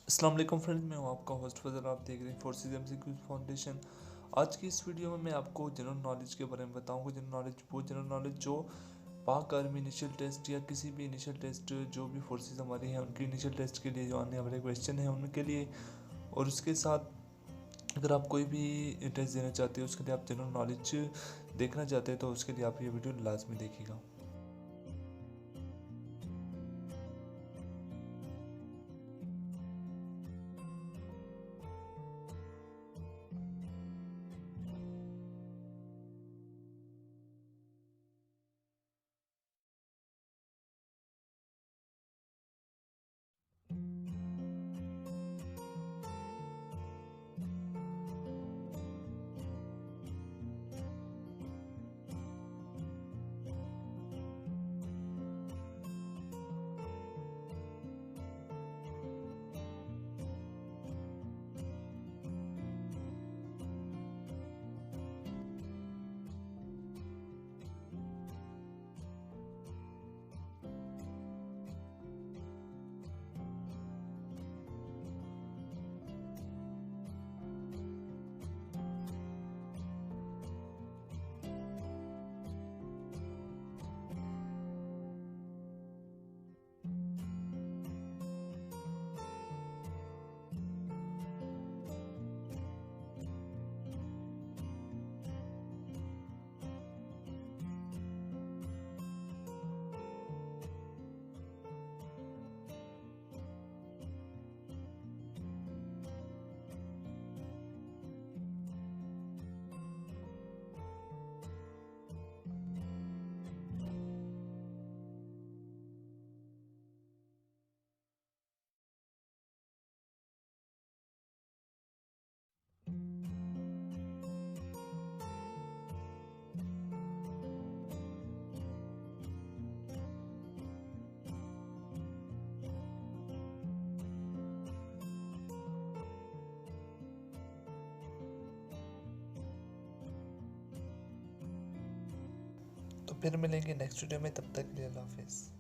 अस्सलाम वालेकुम फ्रेंड्स, मैं हूं आपका होस्ट फजल। आप देख रहे हैं फोर्सेस एमसीक्यू फाउंडेशन। आज की इस वीडियो में मैं आपको जनरल नॉलेज के बारे में बताऊंगा। जनरल नॉलेज जो पाक आर्मी इनिशियल टेस्ट या किसी भी इनिशियल टेस्ट जो भी फोर्सेस हमारी हैं उनके इनिशियल टेस्ट के लिए जो आने वाले क्वेश्चन हैं उनके लिए, और उसके साथ अगर आप कोई भी टेस्ट देना चाहते हो उसके लिए आप जनरल नॉलेज देखना चाहते हैं तो उसके लिए आप ये वीडियो लाजमी देखिएगा। तो फिर मिलेंगे नेक्स्ट वीडियो में, तब तक के लिए अल्लाह हाफिज़।